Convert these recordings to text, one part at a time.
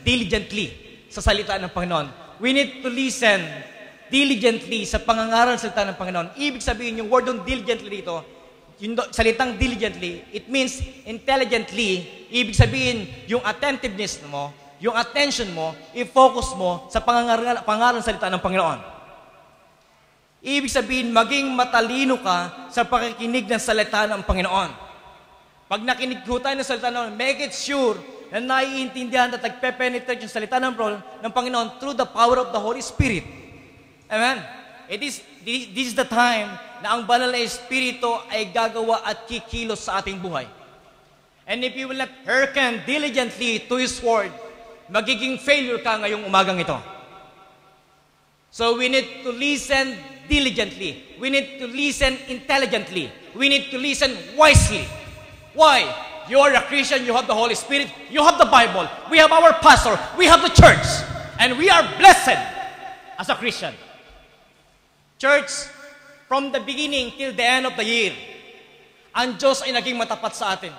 diligently sa salita ng Panginoon. We need to listen diligently sa pangangaral ng salita ng Panginoon. Ibig sabihin, yung word on diligently dito, yung salitang diligently, it means intelligently. Ibig sabihin, yung attentiveness mo, yung attention mo, i-focus mo sa pangangaral ng salita ng Panginoon. Ibig sabihin, maging matalino ka sa pakikinig ng salita ng Panginoon. Pag nakinig ko tayo ng salita ng Panginoon, make it sure na naiintindihan at nagpe-penetrate yung salita ng Panginoon through the power of the Holy Spirit. Amen? This is the time na ang banal na Espiritu ay gagawa at kikilos sa ating buhay. And if you will not hearken diligently to His Word, magiging failure ka ngayong umagang ito. So we need to listen diligently. We need to listen intelligently. We need to listen wisely. Why? You are a Christian, you have the Holy Spirit, you have the Bible, we have our pastor, we have the church, and we are blessed as a Christian. Church, from the beginning till the end of the year, ang Diyos ay naging matapat sa atin.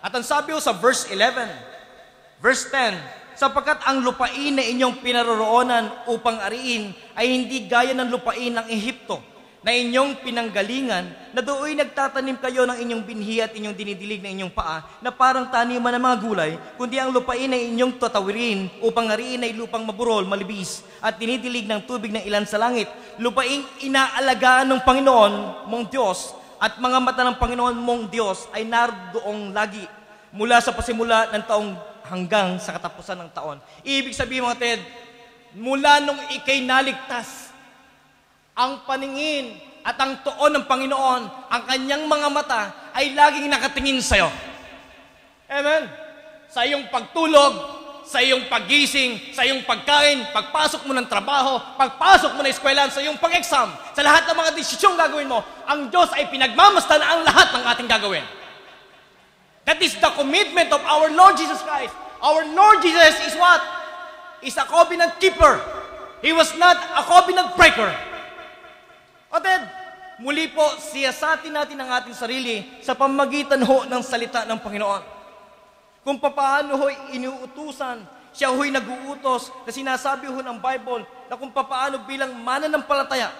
At ang sabi ko sa verse 11, verse 10, sapagkat ang lupain na inyong pinaroroonan upang ariin ay hindi gaya ng lupain ng Ehipto na inyong pinanggalingan, na doon nagtatanim kayo ng inyong binhi at inyong dinidilig ng inyong paa na parang taniman ng mga gulay, kundi ang lupain ay inyong tatawirin upang ariin ay lupang maburol, malibis at dinidilig ng tubig ng ilan sa langit. Lupaing inaalagaan ng Panginoon mong Diyos at mga mata ng Panginoon mong Diyos ay naroon lagi mula sa pasimula ng taong hanggang sa katapusan ng taon. Ibig sabihin mga Ted, mula nung ikay naligtas, ang paningin at ang tuon ng Panginoon, ang kanyang mga mata ay laging nakatingin sa iyo. Amen? Sa iyong pagtulog, sa iyong paggising, sa iyong pagkain, pagpasok mo ng trabaho, pagpasok mo ng eskwelahan, sa iyong pag-exam, sa lahat ng mga desisyong gagawin mo, ang Diyos ay pinagmamasdan ang lahat ng ating gagawin. That is the commitment of our Lord Jesus Christ. Our Lord Jesus is what? Is a covenant keeper. He was not a covenant breaker. Oted, muli po, siyasatin natin ang ating sarili sa pamagitan ho ng salita ng Panginoon. Kung paano ho'y iniuutusan, siya ho'y nag-uutos na sinasabi ho ng Bible na kung paano bilang mananampalataya,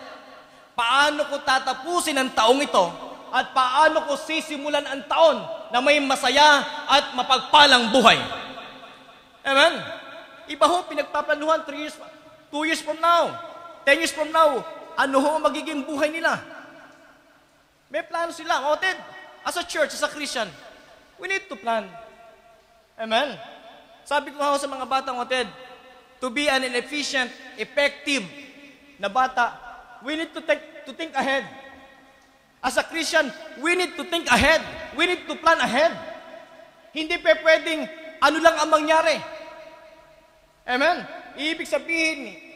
paano ko tatapusin ang taong ito at paano ko sisimulan ang taon na may masaya at mapagpalang buhay. Amen? Iba ho, pinagpaplanuhan 3 years, 2 years from now, 10 years from now, ano ho magiging buhay nila? May plano sila. Ted, as a church, as a Christian, we need to plan. Amen? Sabi ko nga sa mga bata, Ted, to be an efficient, effective na bata, we need to think ahead. As a Christian, we need to think ahead. We need to plan ahead. Hindi pa pwedeng ano lang ang mangyari. Amen? Ibig sabihin,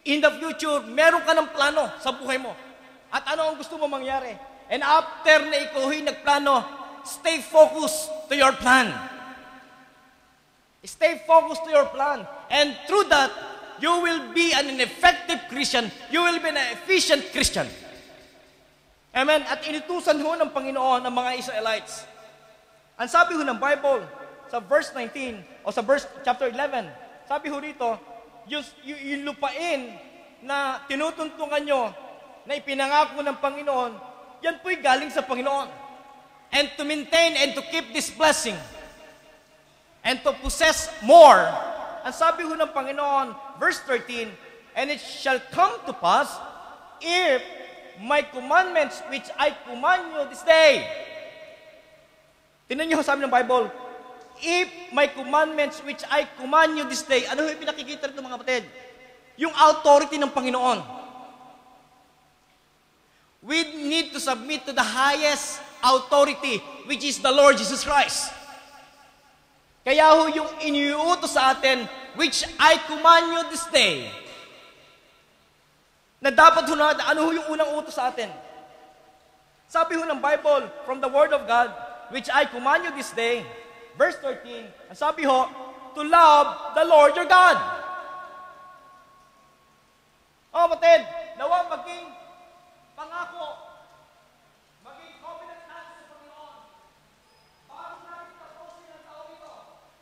in the future, meron ka ng plano sa buhay mo. At ano ang gusto mo mangyari? And after na ikaw nagplano, stay focused to your plan. Stay focused to your plan. And through that, you will be an effective Christian. You will be an efficient Christian. Amen? At inutusan ho ng Panginoon ang mga Israelites. Ang sabi ho ng Bible, sa verse 19, o sa verse chapter 11, sabi ho rito, yung lupain na tinutuntungan nyo, na ipinangako ng Panginoon, yan po'y galing sa Panginoon. And to maintain and to keep this blessing, and to possess more, ang sabi ho ng Panginoon, verse 13, and it shall come to pass, if my commandments which I command you this day. Tingnan nyo sabi ng Bible, if my commandments which I command you this day, ano yung pinakikita rito mga kapatid? Yung authority ng Panginoon. We need to submit to the highest authority, which is the Lord Jesus Christ. Kaya ho yung iniuutos sa atin, which I command you this day, na dapat ho na, ano ho yung unang utos sa atin? Sabi ho ng Bible, from the Word of God, which I command you this day, verse 13, ang sabi ho, to love the Lord your God. Oh, kapatid, nawa maging pangako, maging covenant natin sa Panginoon. Bago natin tapusin ang taon ito,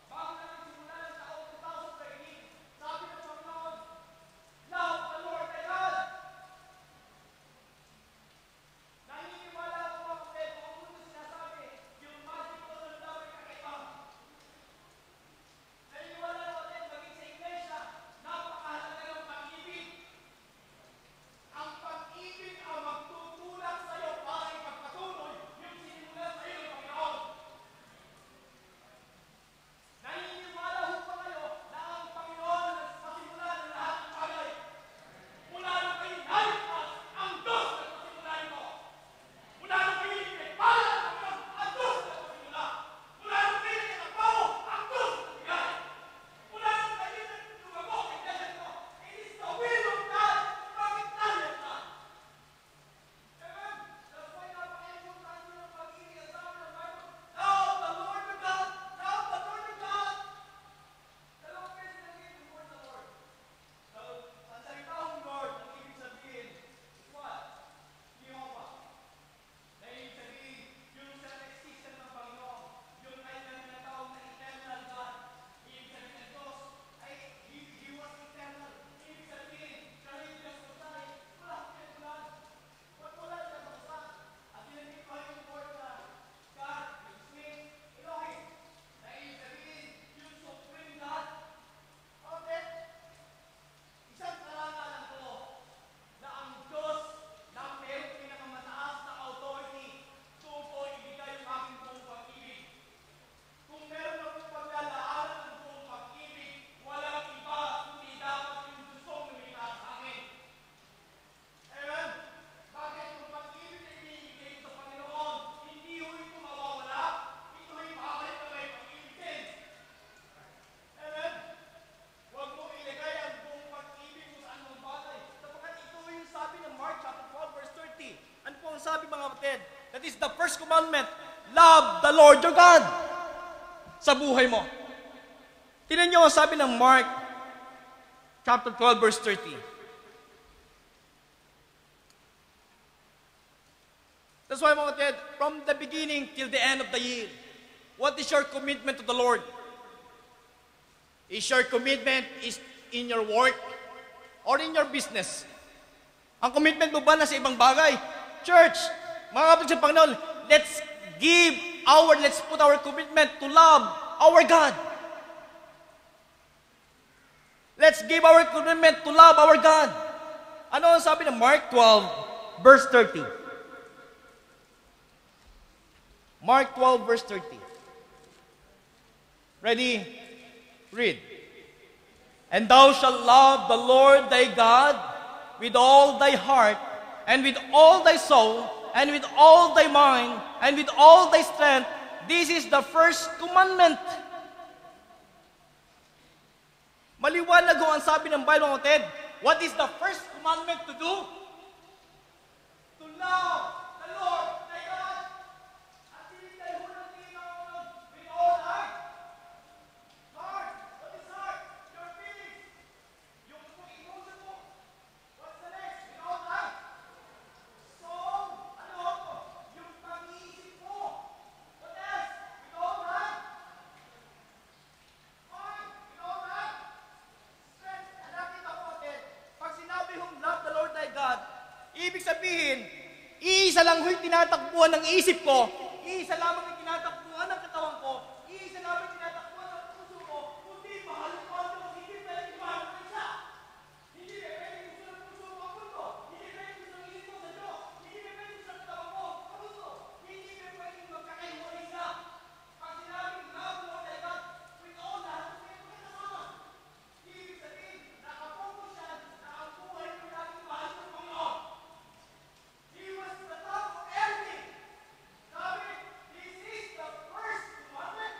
bago natin simulan ang taon kapatid. That is the first commandment. Love the Lord your God sa buhay mo. Tingnan niyo ang sabi ng Mark chapter 12 verse 30. That's why mga kapatid, from the beginning till the end of the year, what is your commitment to the Lord? Is your commitment is in your work or in your business? Ang commitment mo ba na sa ibang bagay? Church, mga kapatid sa Panginoon, let's put our commitment to love our God. Let's give our commitment to love our God. Ano ang sabi ng Mark 12, verse 30? Mark 12, verse 30. Ready? Read. And thou shalt love the Lord thy God with all thy heart, and with all thy soul, and with all thy mind, and with all thy strength. This is the first commandment. Maliwanag ang sabi ng Bible, mga kapatid. What is the first commandment to do? To love the Lord thy God. At hindi tayo hunang tinatawag with all thy heart. What is heart? Your feelings. Yung emotion mo. What's the next? With all thy soul. Ano ako? Yung pag-iisip mo. What else? With all thy mind. With all thy strength. And nakita ko, kapatid, pag sinabi hong love the Lord thy God, ibig sabihin, iisa lang ho'y tinatakbuhan ng isip ko, iisa lamang yung tinatakbuhan ng katawan ko, iisa lamang yung tinatakbuhan ng puso ko, kundi mahal ko ang Diyos, hindi pwede mahal ko siya. Hindi pwede gusto ng puso mo ang mundo, hindi pwede gusto ng isip mo sa Diyos, hindi pwede gusto ng katawan mo ang mundo, hindi pwede magkakaiwalay siya. Pag sinabing love the Lord thy God, with all that, may magkasama. Ibig sabihin, nakapokus siya na ang buhay mo laging mahal ng Panginoon. He was the top of everything. Sabi, this is the first commandment.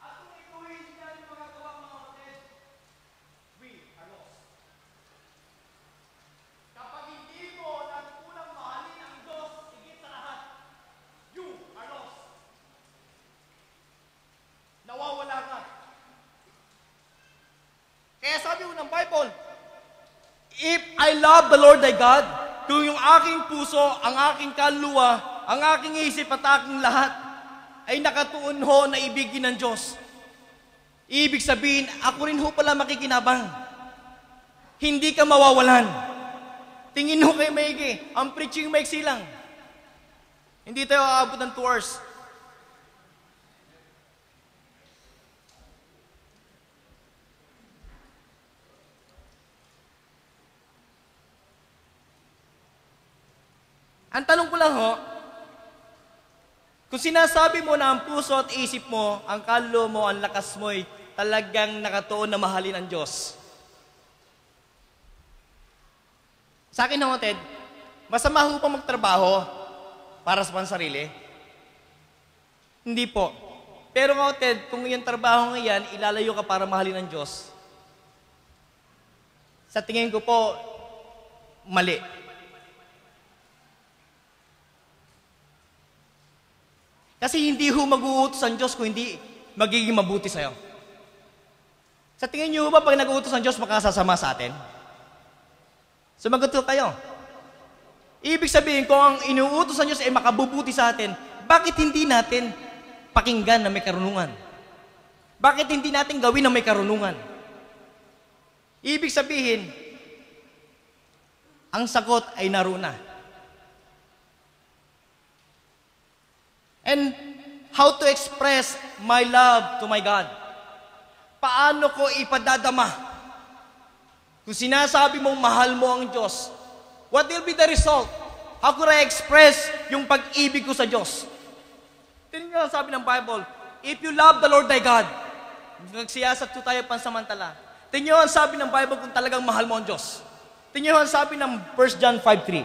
At kung ito hindi natin magagawa, mga kapatid, we are lost. Kapag hindi mo nagkulang mahalin ang Diyos higit sa lahat, you are lost. Nawawala ka. Kaya sabi mo ng Bible, if I love the Lord thy God, kung yung aking puso, ang aking kaluluwa, ang aking isip at aking lahat, ay nakatuon ho na ibigin ng Diyos. Ibig sabihin, ako rin ho pala makikinabang. Hindi ka mawawalan. Tingin ho kayo maigi, ang preaching maiksi lang. Hindi tayo aabot ng 2 hours. Ang tanong ko lang ho, kung sinasabi mo na ang puso at isip mo, ang kaluluwa mo, ang lakas mo'y talagang nakatuon na mahalin ang Diyos. Sa akin ho, Ted, masama ho pa magtrabaho para sa pansarili? Hindi po. Pero nga, Ted, kung yung trabaho nga yan, ilalayo ka para mahalin ang Diyos, sa tingin ko po, mali. Kasi hindi ho mag-uutos ang Diyos kung hindi magiging mabuti sa'yo. Sa tingin niyo ba pag nag-uutos ang Diyos makasasama sa atin? Sumagot ho kayo. Ibig sabihin, kung ang inuutos ng Diyos ay makabubuti sa atin, bakit hindi natin pakinggan na may karunungan? Bakit hindi natin gawin na may karunungan? Ibig sabihin, ang sagot ay naruna. And how to express my love to my God? Paano ko ipadadama? Kung sinasabi mong mahal mo ang Diyos, what will be the result? How could I express yung pag-ibig ko sa Diyos? Tingnan nyo ang sabi ng Bible, if you love the Lord thy God, nagsiyasat ko tayo pansamantala. Tingnan nyo ang sabi ng Bible kung talagang mahal mo ang Diyos. Tingnan nyo ang sabi ng 1 John 5:3.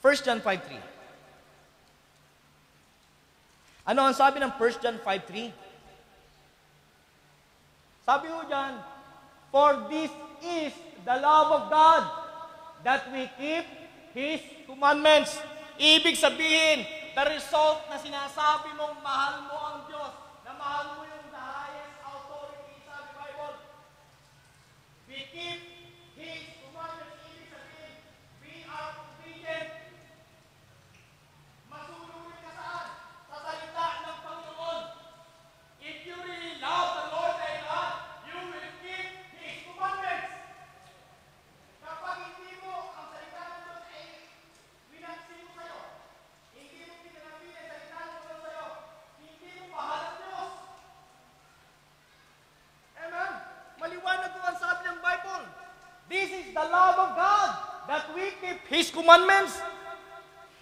1 John 5:3. Ano ang sabi ng 1 John 5:3? Sabi mo dyan, for this is the love of God, that we keep His commandments. Ibig sabihin, the result na sinasabi mong mahal mo ang Diyos, na mahal mo yung the highest authority sa Bible. We keep His commandments. Ibig sabihin, we are obedient. Masunod ka saan? Sa salita ng Panginoon. If you really love the Lord thy God, you will keep His commandments. Kapag hindi mo ang salita ng Diyos ay winansin mo sa'yo, hindi mo pinanabi ang salita ng Diyos sa'yo, hindi mo mahal ang Diyos. Amen? Maliwanag ko ang sabi ng Bible. This is the love of God, that we keep His commandments.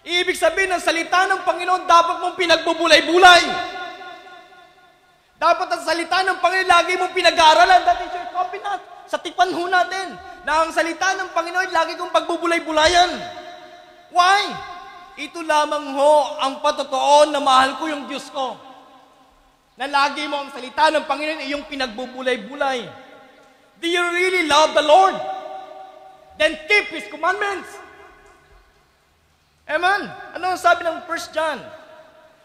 Ibig sabihin ng salita ng Panginoon, dapat mong pinagbubulay-bulay. Dapat ang salita ng Panginoon, lagi mong pinag-aaralan. That is your covenant. Sa tikpan ho natin, na ang salita ng Panginoon, lagi kong pagbubulay-bulayan. Why? Ito lamang ho ang patotoo na mahal ko yung Diyos ko. Na lagi mo ang salita ng Panginoon, iyong pinagbubulay-bulay. Do you really love the Lord? Then keep His commandments. Amen? Ano ang sabi ng 1 John?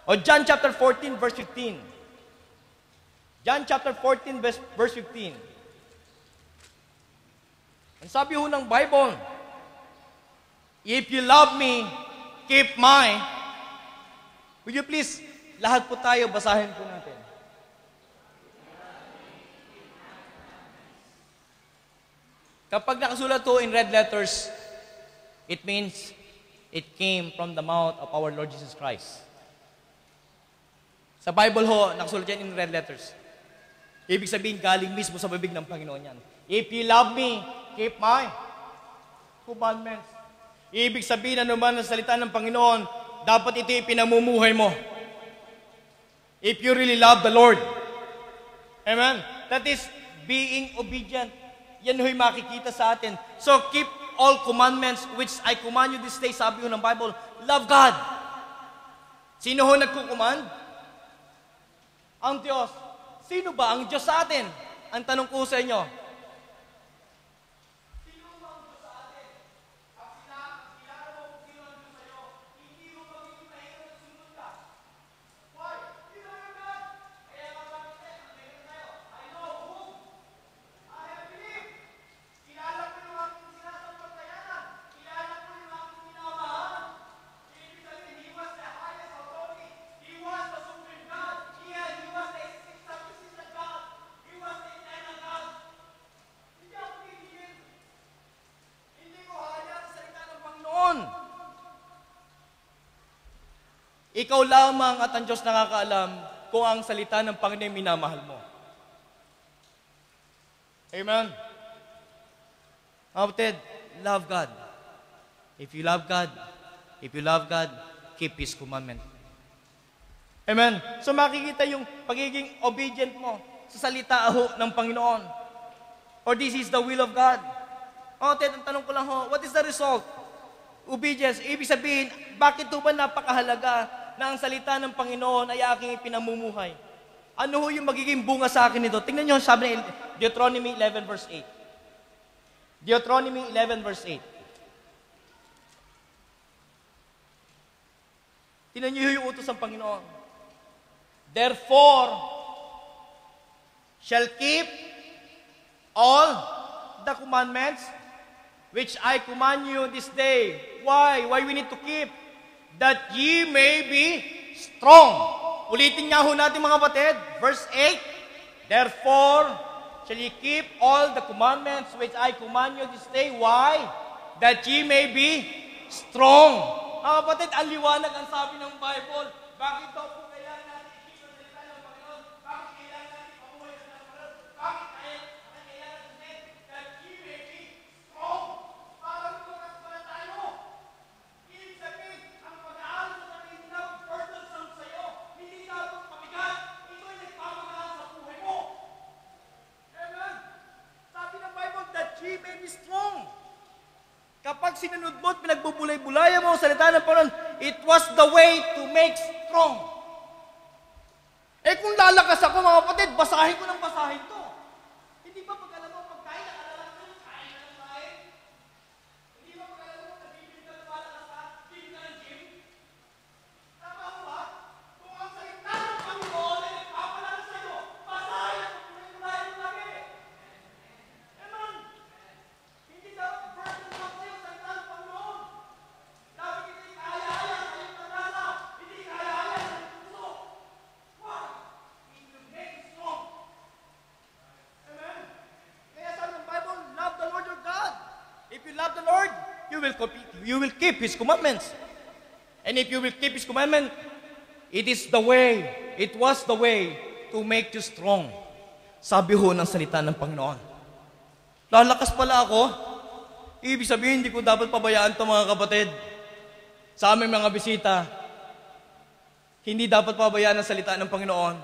O John chapter 14, verse 15. John chapter 14, verse 15. Ang sabi ho ng Bible, if you love me, keep my. Would you please, lahat po tayo, basahin po natin. Kapag nakasulat po in red letters, it means it came from the mouth of our Lord Jesus Christ. Sa Bible ho, nakasulat yan in red letters. Ibig sabihin, galing mismo sa bibig ng Panginoon yan. If you love me, keep my commandments. Ibig sabihin na naman ang salita ng Panginoon, dapat ito ipinamumuhay mo. If you really love the Lord. Amen? That is being obedient. Yan ho'y makikita sa atin. So keep all commandments which I command you this day, sabi ho ng Bible, love God. Sino ho nagkukumand? Ang Diyos. Sino ba ang Diyos sa atin? Ang tanong ko sa inyo. Sino ba ang Diyos sa atin? Pag kilala mo kung sino ang Diyos sa'yo, hindi mo magiging mahirap na sunod ka. Why? You know your God. Kaya kapag tayo, I know whom I have believed. Kilala ko yung aking sinasampatayanan. Kilala ko yung aking minamahal. Ibig sabihin, He was the highest authority. He was the supreme God. He was the sufficient God. He was the eternal God. Hindi ako titigil. Hindi ko hayaan sa salita ng Panginoon. Ikaw lamang at ang Diyos nakakaalam kung ang salita ng Panginoon minamahal mo. Amen. Kapatid, love God. If you love God, keep His commandment. Amen. So makikita yung pagiging obedient mo sa salita ho ng Panginoon. Or this is the will of God. Kapatid, ang tanong ko lang ho, what is the result? Obedience. Ibig sabihin, bakit ho ba napakahalaga na ang salita ng Panginoon ay aking ipinamumuhay? Ano ho yung magiging bunga sa akin nito? Tingnan nyo, sabi ng Deuteronomy 11 verse 8. Deuteronomy 11 verse 8. Tingnan nyo yung utos ng Panginoon. Therefore, shall keep all the commandments which I command you this day. Why? Why we need to keep? That ye may be strong. Ulitin nga ho natin mga kapatid. Verse 8. Therefore, shall ye keep all the commandments which I command you this day. Why? That ye may be strong. Mga kapatid, ang liwanag ang sabi ng Bible. Bakit daw po kailangan natin i-keep ang salita ng Panginoon? Bakit kailangan natin pamuhay sa Panginoon? Bakit kailangan natin that ye may be strong? Para lumakas pala tayo. Ibig sabihin, ang pag-aaral sa sarili na burdensome sa'yo, hindi dapat mabigat. Ito ay nagpapagahan sa buhay mo. Amen? Sabi ng Bible that ye may be strong. Kapag sinunod mo at pinagbubulay-bulayan mo ang salita ng Panginoon, it was the way to make strong. Eh kung lalakas ako mga kapatid, basahin ko ng basahin to. Hindi ba pag alam mo, pagkain, nakalala ko, kain na ng kain? Hindi ba you will keep His commandments. And if you will keep His commandment, it was the way to make you strong. Sabi ho ng salita ng Panginoon. Lalakas pala ako. Ibig sabihin, hindi ko dapat pabayaan ito mga kapatid. Sa aming mga bisita, hindi dapat pabayaan ang salita ng Panginoon.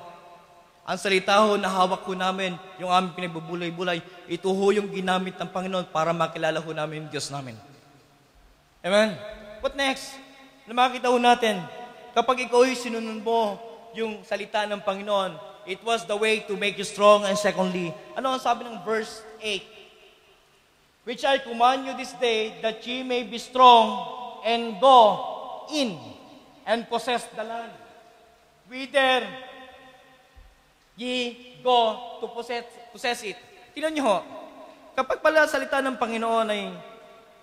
Ang salita ho na hawak ko namin, yung aming pinagbubulay-bulay, ito ho yung ginamit ng Panginoon para makilala ho namin yung Diyos namin. Amen? What next? Na makita ho natin, kapag ikaw ay sinunod mo yung salita ng Panginoon, it was the way to make you strong. And secondly, ano ang sabi ng verse 8? Which I command you this day, that ye may be strong and go in and possess the land. Whither ye go to possess it. Tingnan niyo ho, kapag pala salita ng Panginoon ay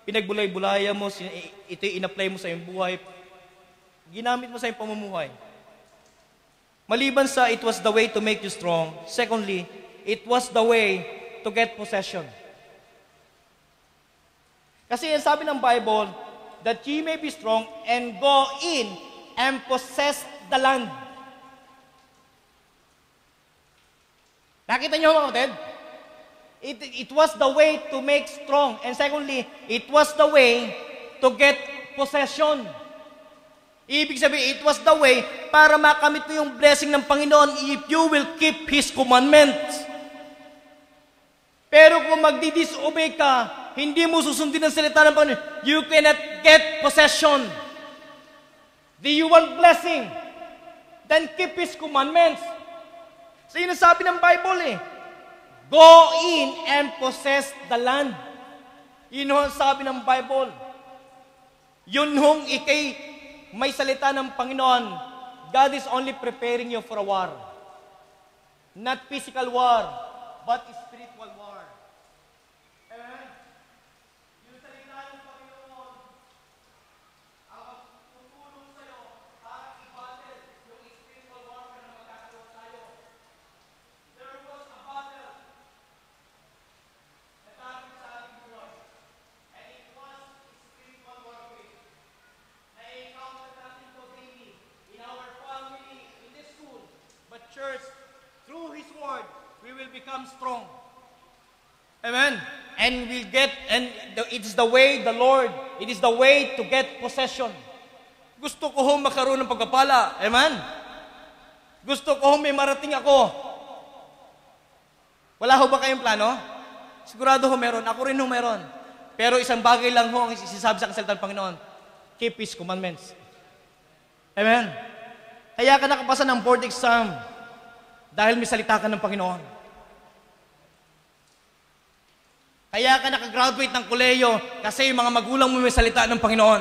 pinagbulay-bulaya mo, ito in-apply mo sa iyong buhay, ginamit mo sa iyong pamumuhay. Maliban sa it was the way to make you strong, secondly, it was the way to get possession. Kasi ang sabi ng Bible, that ye may be strong and go in and possess the land. Nakita niyo mga kapatid? It was the way to make strong. And secondly, it was the way to get possession. Ibig sabihin, it was the way para makamit mo yung blessing ng Panginoon if you will keep His commandments. Pero kung magdi-disobey ka, hindi mo susundin ang salita ng Panginoon, you cannot get possession. Do you want blessing? Then keep His commandments. So yun ang sabi ng Bible eh. Go in and possess the land. Yun ang sabi ng Bible. Yun hong ikay may salita ng Panginoon, God is only preparing you for a war. Not physical war, but spiritual war. Amen? Yung salita ng Panginoon, ang tutulong sa'yo para i-battle yung spiritual warfare na magkakaroon tayo. There was a battle na dami sa ating buhay. And it was spiritual warfare. Na-encounter natin ito daily in our family, in this school. But church, through His Word, we will become strong. Amen? And we'll get, and it is the way, the Lord, it is the way to get possession. Gusto ko hong makaroon ng pagpapala. Amen? Gusto ko hong may marating ako. Wala ho ba kayong plano? Sigurado ho meron. Ako rin ho meron. Pero isang bagay lang ho ang isisabi sa kasalita ng Panginoon. Keep His commandments. Amen? Kaya ka nakapasa ng board exam dahil may salita ka ng Panginoon. Kaya ka nakagraduate ng koleyo kasi yung mga magulang mo may salita ng Panginoon.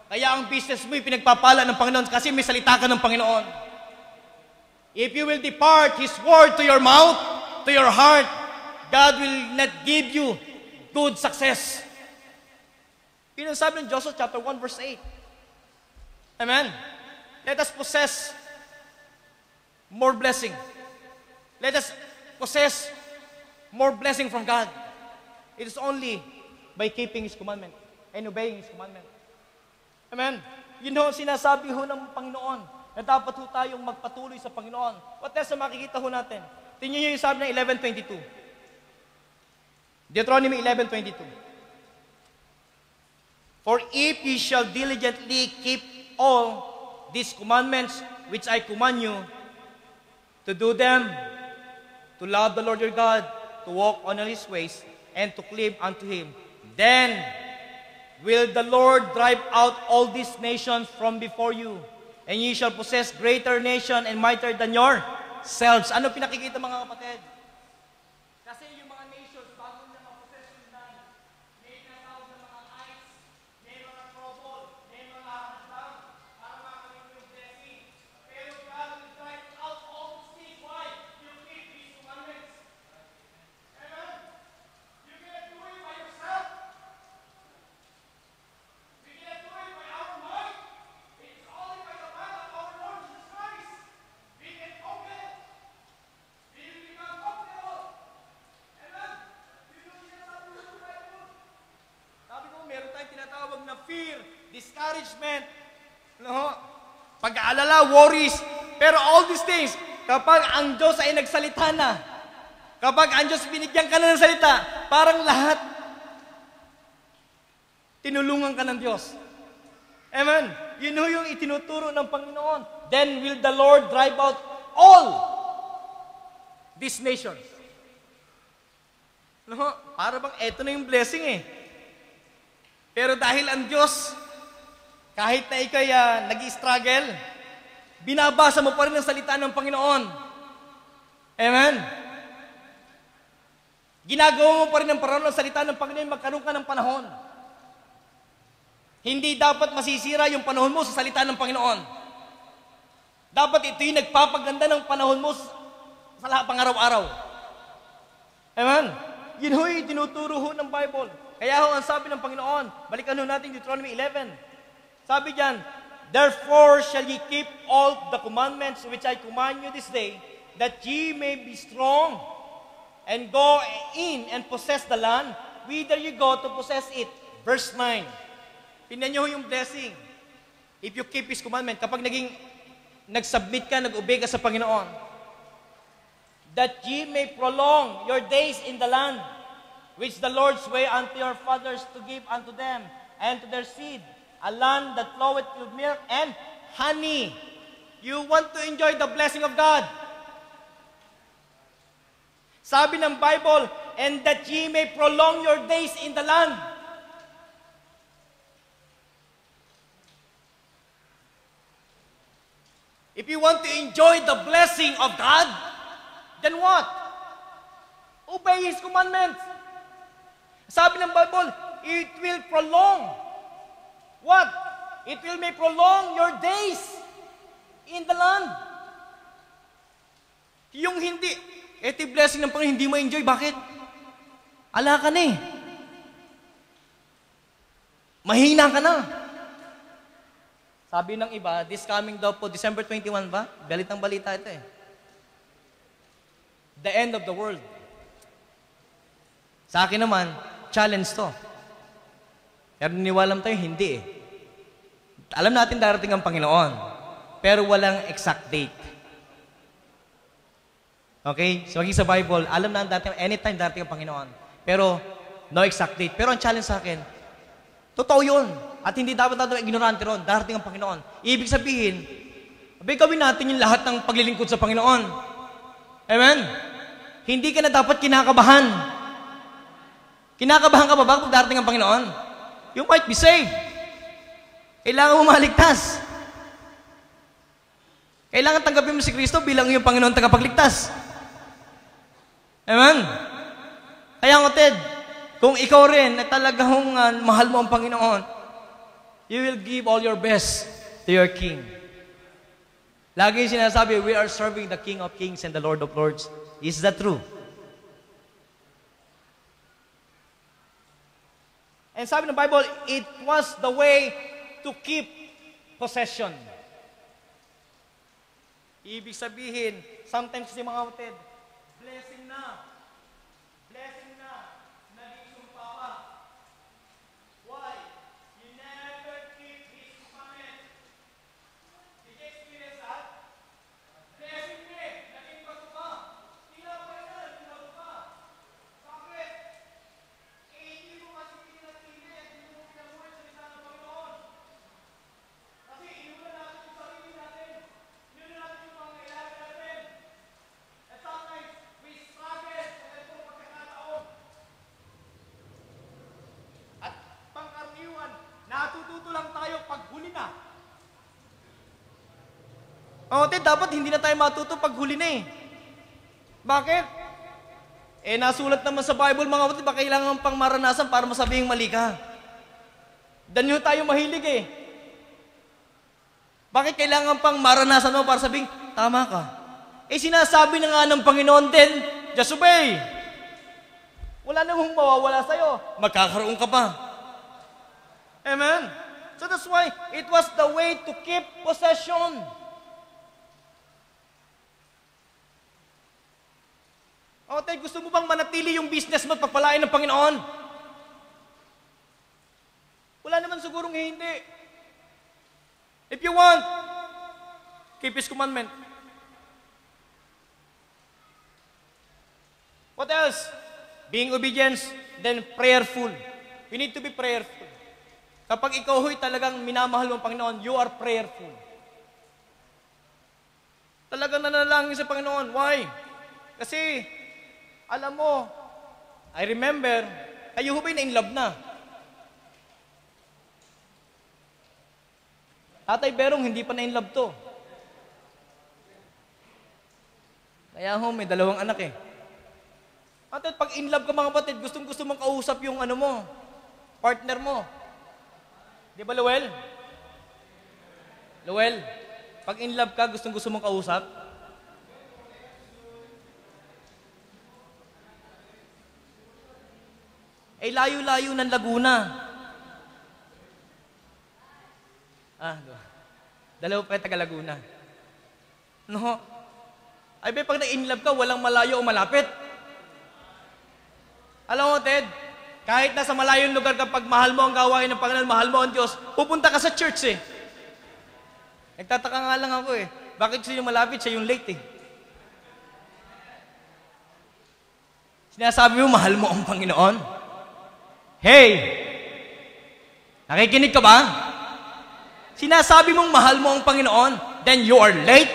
Kaya ang business mo pinagpapala ng Panginoon kasi may salita ka ng Panginoon. If you will depart His word to your mouth, to your heart, God will not give you good success. Yun ang sabi ng Joshua chapter 1 verse 8. Amen? Let us possess more blessing. Let us possess more blessing from God. It is only by keeping His commandment and obeying His commandment. Amen? Yun ho, sinasabi ho ng Panginoon na dapat ho tayong magpatuloy sa Panginoon. What else na makikita ho natin? Tingnan niyo yung sabi ng 11:22. Deuteronomy 11:22. For if ye shall diligently keep all these commandments which I command you, to do them, to love the Lord your God, to walk on all His ways, and to cleave unto Him, then will the Lord drive out all these nations from before you, and ye shall possess greater nation and mightier than yourselves. Ano pinakikita mga kapatid? Kasi yung mga nations, bago na ma-possess yung land, may tinatawag ng mga ice, may mga trouble, may mga hadlang, para makamit yung blessing. Pero God will drive out all these things. Why? You keep His commandments. Amen? You cannot do it by yourself. We cannot do it by our might. It is only by the might of our Lord Jesus Christ. We can conquer. We will become comfortable. fear, discouragement, no? Pag-aalala, worries. Pero all these things, kapag ang Diyos ay nagsalita na, kapag ang Diyos binigyan ka na ng salita, parang lahat, tinulungan ka ng Diyos. Amen? Yun yung itinuturo ng Panginoon. Then will the Lord drive out all these nations. No? Para bang eto na yung blessing eh. Pero dahil ang Diyos, kahit na ikay nag-i-struggle, binabasa mo pa rin ang salita ng Panginoon. Amen? Ginagawa mo pa rin ang paraan ng salita ng Panginoon, magkaroon ka ng panahon. Hindi dapat masisira yung panahon mo sa salita ng Panginoon. Dapat ito yung nagpapaganda ng panahon mo sa lahat pang-araw-araw. Amen? Yun ho yung tinuturo ho ng Bible. Kaya ho ang sabi ng Panginoon, balikan ho natin Deuteronomy 11. Sabi diyan, therefore shall ye keep all the commandments which I command you this day, that ye may be strong, and go in and possess the land, whither you go to possess it. Verse 9. Tingnan niyo yung blessing. If you keep His commandment, kapag nag-submit ka, nag-obey ka sa Panginoon, that ye may prolong your days in the land, which the Lord sware unto your fathers to give unto them, and to their seed, a land that floweth with milk and honey. You want to enjoy the blessing of God. Sabi ng Bible, and that ye may prolong your days in the land. If you want to enjoy the blessing of God, then what? Obey His commandments. Sabi ng Bible, it will prolong. What? It will may prolong your days in the land. Yung hindi, ito blessing ng Panginoon, hindi mo enjoy. Bakit? Ala ka na eh. Mahina ka na. Sabi ng iba, this coming daw po, December 21 ba? Balitang balita ito eh. The end of the world. Sa akin naman, challenge to. Pero niniwalam tayo, hindi eh. Alam natin darating ang Panginoon, pero walang exact date. Okay? So, maging sa Bible, alam na natin, anytime darating ang Panginoon. Pero, no exact date. Pero ang challenge sa akin, totoo yun. At hindi dapat natin ignorante ron. Darating ang Panginoon. Ibig sabihin, gawin natin yung lahat ng paglilingkod sa Panginoon. Amen? Hindi ka na dapat kinakabahan. Kinakabahan ka ba pag darating ang Panginoon? You might be saved. Kailangan mo maligtas. Kailangan tanggapin mo si Kristo bilang iyong Panginoon tagapagligtas. Amen? Kaya Ted, kung ikaw rin na talagang mahal mo ang Panginoon, you will give all your best to your King. Lagi sinasabi, we are serving the King of Kings and the Lord of Lords. Is that true? And sabi ng Bible, it was the way to keep possession. Ibig sabihin, sometimes si mga kapatid, blessing na, naging sumpa pa. Why? You never keep His commandment. Did you experience that? Blessing me, naging pasumpa. Tinapay na, tinapay. Bakit? Hindi mo kasi pinatili at hindi mo pinamuhay sa lisan ng Panginoon. Kasi inulan natin yung sarili natin. Inulan natin yung mga kailangan natin. At sometimes, we struggle sa ganitong pagkakataon. At pangkaraniwan, natututo lang tayo pag huli na. Dapat hindi na tayo matuto pag huli na eh. Bakit? Nasulat naman sa Bible, mga kapatid, baka kailangan pang maranasan para masabing mali ka. Danyo tayo mahilig eh. Bakit kailangan pang maranasan mo para sabing, tama ka? Sinasabi na nga ng Panginoon din, just obey. Wala namang mawawala sa'yo. Magkakaroon ka pa. Amen? So that's why it was the way to keep possession. Gusto mo bang manatili yung business mo at pagpalain ng Panginoon? Wala naman sigurong Keep His commandment. What else? Being obedient, then prayerful. We need to be prayerful. Kapag ikaw ho'y talagang minamahal mo ang Panginoon, you are prayerful. Talagang nanalangin sa Panginoon. Why? Kasi, alam mo, I remember, kayo ho ba'y na-inlove na? Tatay Berong, hindi pa na-inlove to. Kaya ho, may 2 anak eh. At pag in-love ka mga kapatid, gustong-gusto mong kausap yung ano mo, partner mo. Di ba, Luel? Luel, pag in-love ka, gustong-gusto mong kausap? Eh, layo-layo ng Laguna. Dalawa pa taga Laguna. No? Ay, pag na-in-love ka, walang malayo o malapit. Alam mo, Ted, kahit nasa malayong lugar kapag mahal mo ang gawain ng Panginoon, mahal mo ang Diyos, pupunta ka sa church eh. Nagtataka nga lang ako eh. Bakit siya yung malapit, siya yung late eh. Sinasabi mo, mahal mo ang Panginoon? Hey! Nakikinig ka ba? Sinasabi mong mahal mo ang Panginoon, then you are late?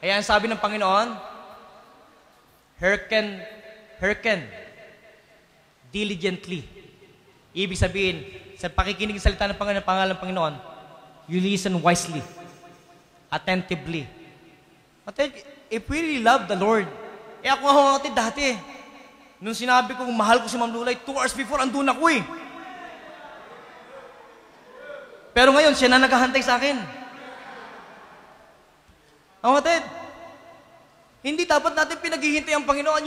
Kaya ang sabi ng Panginoon, hearken diligently. Ibig sabihin, sa pakikinig ng salita ng Panginoon, pangalan ng Panginoon, you listen wisely, attentively. At if we really love the Lord, ako nga dati, nung sinabi ko kung mahal ko si Ma'am Lulay, 2 hours before, andun ako eh. Pero ngayon, siya na naghahantay sa akin. Ang kapatid, hindi dapat natin pinaghihintay ang Panginoon.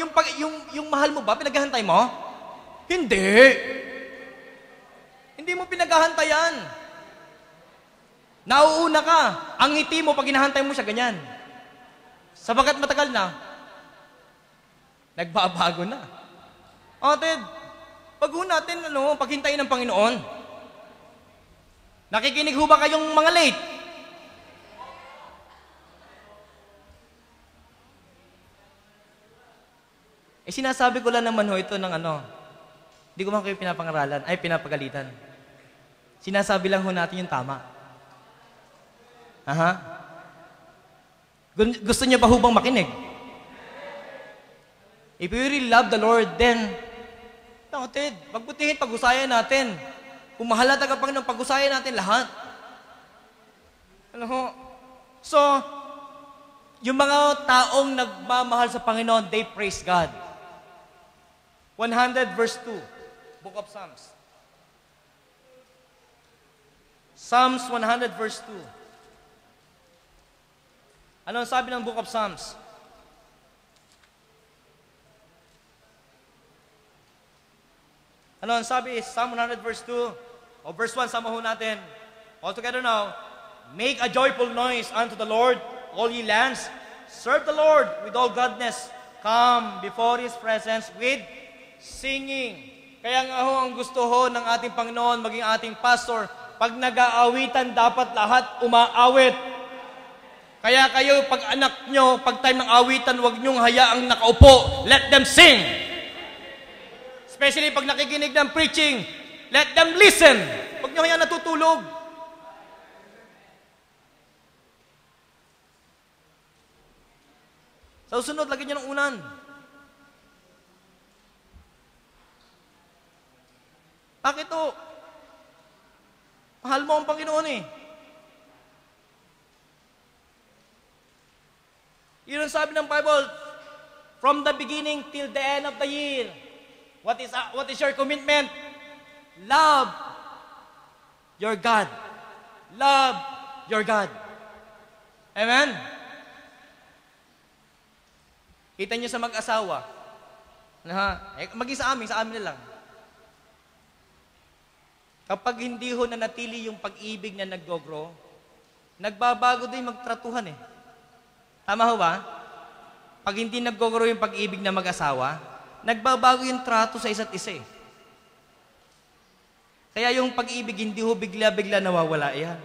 Yung mahal mo ba, pinaghahantay mo? Hindi. Hindi mo pinaghahantayan. Nauuna ka. Ang ngiti mo, pag hinahantay mo siya, ganyan. Sabagat matagal na, nagbabago na. Ang kapatid, pag natin, paghintayin ng Panginoon, nakikinig ho ba kayong mga late? Eh, sinasabi ko lang naman ho ito ng hindi ko man kayo pinapagalitan. Sinasabi lang ho natin yung tama. Aha. Gusto niyo pa ho bang makinig? If you really love the Lord, then, kapatid, pagbutihin, pag-usayan natin. Kung mahal na taga Panginoon, pag-usayan natin lahat. Ano ho? So, yung mga taong nagmamahal sa Panginoon, they praise God. 100 verse 2, Book of Psalms. Psalms 100 verse 2. Ano ang sabi ng Book of Psalms? Ano ang sabi? Psalm 100 verse 2. O verse 1, sama ho natin. All together now. Make a joyful noise unto the Lord, all ye lands. Serve the Lord with all gladness. Come before His presence with singing. Kaya nga ho, ang gusto ho ng ating Panginoon, maging ating pastor, pag nag-aawitan, dapat lahat umaawit. Kaya kayo, pag anak nyo, pag time ng awitan, huwag nyong hayaang nakaupo. Let them sing. Especially pag nakikinig ng preaching, let them listen. Huwag nyo hayaan natutulog. Sa susunod, lagyan nyo ng unan. Bakit to? Mahal mo ang Panginoon eh. Yun ang sabi ng Bible, from the beginning till the end of the year. What is your commitment? Love your God. Love your God. Amen? Kita niyo sa mag-asawa. Maging sa amin na lang. Kapag hindi ho nanatili yung pag-ibig na nag-grow, nagbabago din magtratuhan eh. Tama ho ba? Pag hindi nag-grow yung pag-ibig na mag-asawa, nagbabago yung trato sa isa't isa eh. Kaya yung pag-ibig, hindi ho bigla-bigla nawawala yan.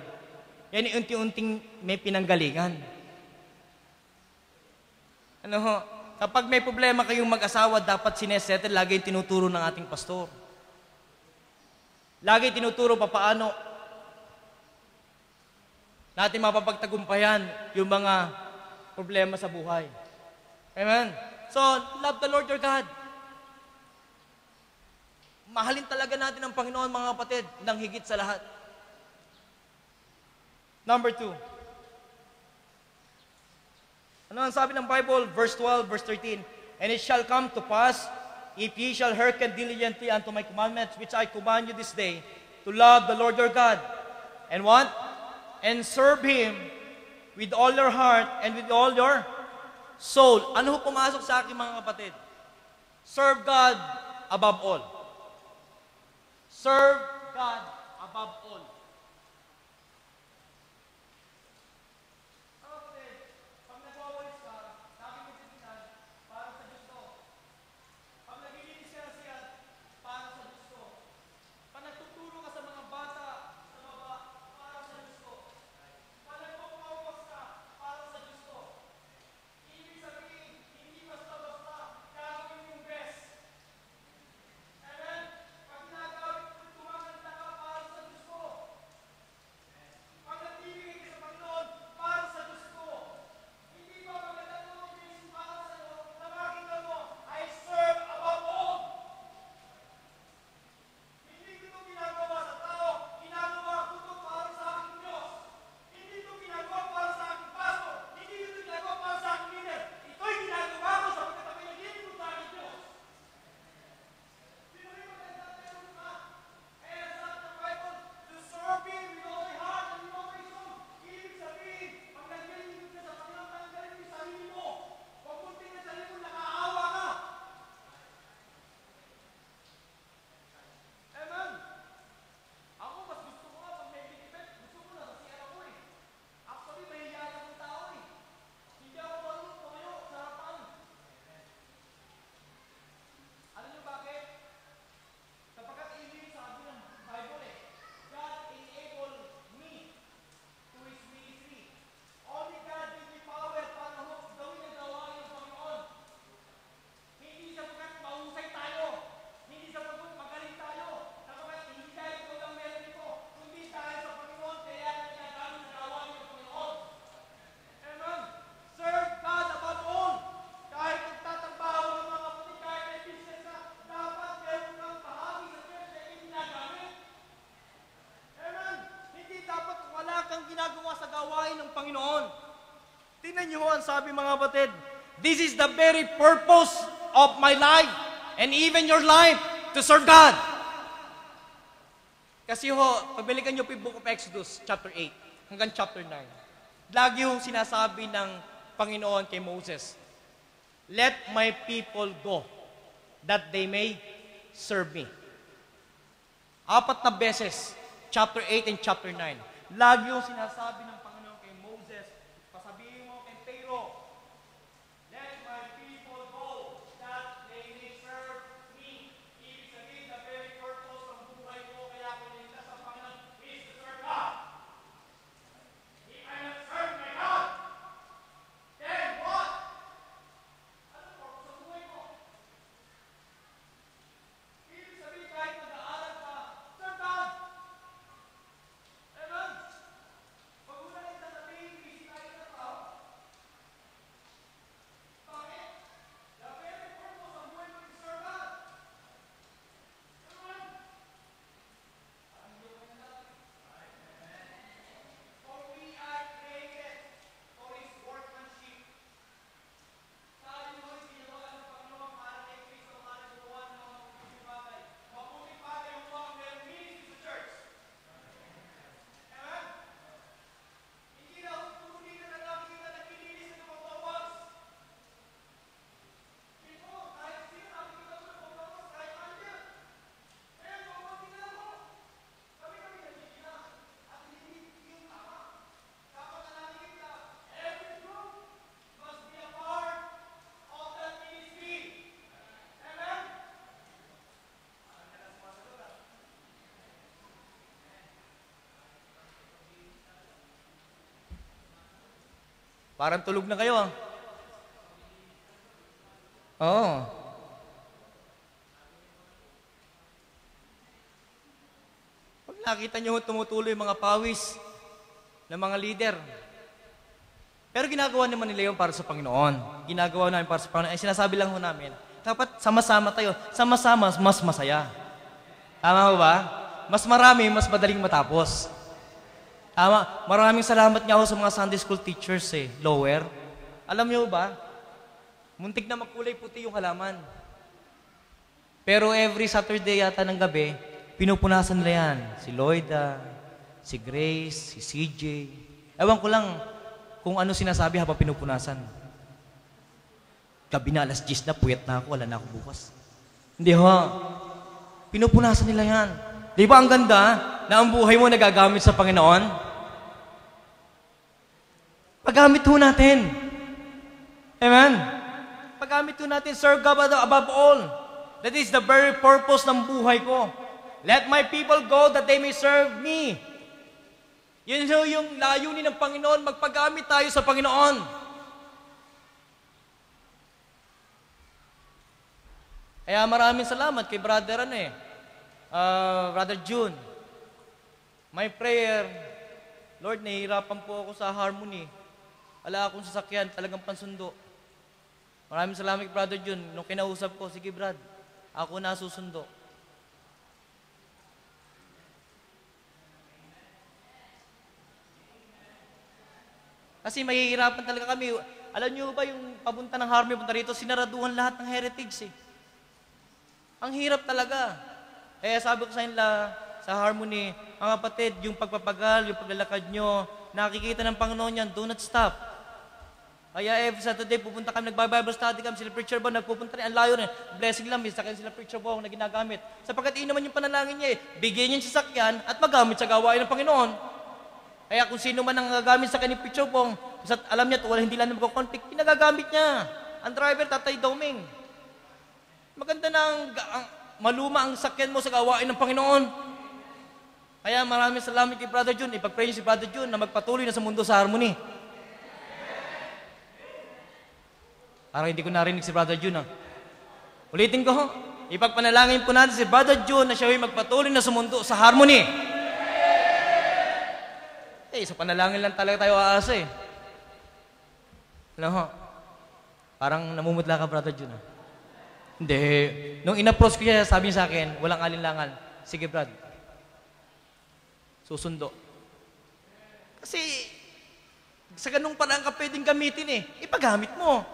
Yan yung unti-unting may pinanggalingan. Ano ho? Kapag may problema kayong mag-asawa, dapat sinesettle, lagi yung tinuturo ng ating pastor. Lagi tinuturo papaano natin mapapagtagumpayan yung mga problema sa buhay. Amen? So, love the Lord your God. Mahalin talaga natin ang Panginoon, mga kapatid, ng higit sa lahat. Number 2. Ano ang sabi ng Bible? Verse 12, verse 13. And it shall come to pass, if ye shall hearken diligently unto my commandments, which I command you this day, to love the Lord your God, and what? And serve Him with all your heart and with all your soul. Ano ho pumasok sa akin, mga kapatid? Serve God above all. Serve God above all. Sabi, mga kapatid, this is the very purpose of my life and even your life, to serve God. Kasi ho, pabalikan nyo po yung Book of Exodus, chapter 8, hanggang chapter 9. Lagi yung sinasabi ng Panginoon kay Moses, let my people go, that they may serve me. 4 na beses, chapter 8 and chapter 9. Lagi yung sinasabi ng Panginoon kay Moses, pasabihin mo kay Pharaoh, let my people go, that they may serve me. Ibig sabihin, the very purpose ng buhay ko, kaya ko nila sa Panginoon, is to serve God. If I not serve my God, then what? Ano purpose ng buhay ko? Ibig sabihin, kahit nag-aaral ka, serve God. Amen? Pag Parang tulog na kayo, ah. Oo. Pag nakita nyo tumutuloy yung mga pawis ng mga leader. Pero ginagawa naman nila yun para sa Panginoon. Ginagawa namin para sa Panginoon. Eh, sinasabi lang ho namin, dapat sama-sama tayo. Sama-sama, mas masaya. Tama ba? Mas marami, mas madaling matapos. Tama. Maraming salamat nga ako sa mga Sunday school teachers lower. Alam niyo ba? Muntik na makulay puti yung halaman. Pero every Saturday yata ng gabi, pinupunasan nila yan. Si Lloyda, si Grace, si CJ. Ewan ko lang kung ano sinasabi habang pinupunasan. Gabi na, alas 10 na, puyat na ako, wala na ako bukas. Hindi ho. Pinupunasan nila yan. Di ba ang ganda na ang buhay mo nagagamit sa Panginoon? Paggamit ho natin. Amen? Paggamit ho natin, serve God above all. That is the very purpose ng buhay ko. Let my people go that they may serve me. Yun ho yung layunin ng Panginoon, magpagamit tayo sa Panginoon. Kaya maraming salamat kay Brother Brother June. My prayer, Lord, nahihirapan po ako sa harmony. Wala akong sasakyan, talagang pansundo. Maraming salamat kay Brother June. Nung kinausap ko, sige Brad, ako na susundo. Kasi mahihirapan talaga kami. Alam niyo ba yung papunta ng Harmony, punta rito, sinaraduhan lahat ng heritage Ang hirap talaga. Kaya sabi ko sa inyo sa Harmony, mga kapatid, yung pagpapagal, yung paglalakad nyo, nakikita ng Panginoon yan, do not stop. Kaya every Saturday, pupunta kami, nagba-Bible study kami, sila preacher ba, nagpupunta rin, ang layo rin, blessing lang, sa kanya sila preacher ba, na ginagamit. Sapagkat naman yung panalangin niya bigyan niya yung sasakyan at magamit sa gawain ng Panginoon. Kaya kung sino man ang gagamit sa kanyang picture pong, alam niya, wala hindi lang na magkakonflict, pinagagamit niya. Ang driver, Tatay Doming. Maganda na maluma ang sakyan mo sa gawain ng Panginoon. Kaya maraming salamat kay Brother June. Ipag-pray niyo si Brother June na magpatuloy na sa mundo sa Harmony. Parang hindi ko narinig si Brother June. Ulitin ko, ipagpanalangin po natin si Brother June na siya ay magpatuloy na sa mundo sa Harmony. Sa panalangin lang talaga tayo aasa Alam ho, parang namumutla ka, Brother June. Hindi. Nung in-approach ko siya, sabi niya sa akin, walang alinlangan. Sige, Brad. Susundo. Kasi, sa ganung parang ka pwedeng gamitin Ipagamit mo.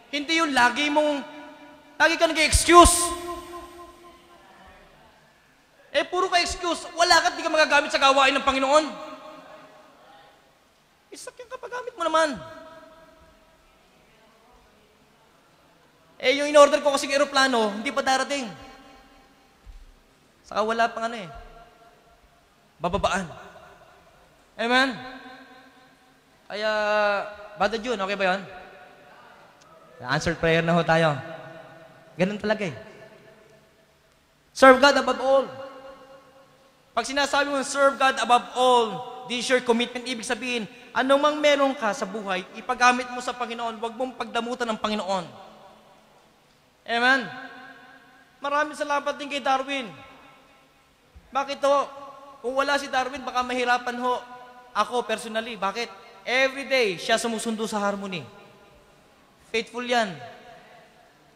Hindi yung lagi ka nag-excuse. Puro ka excuse. Wala ka, di ka magagamit sa gawain ng Panginoon. Isakyan ka, pagamit mo naman. Yung in-order ko kasing aeroplano, hindi pa darating. Saka wala pang bababaan. Amen? Kaya, Brother June, okay ba yun? Answered prayer na ho tayo. Ganun talaga Serve God above all. Pag sinasabi mo, serve God above all, this is your commitment. Ibig sabihin, anumang meron ka sa buhay, ipagamit mo sa Panginoon, huwag mong pagdamutan ng Panginoon. Amen? Maraming salamat din kay Darwin. Bakit ho? Kung wala si Darwin, baka mahirapan ho ako personally. Bakit? Every day, siya sumusundo sa Harmony. Faithful yan.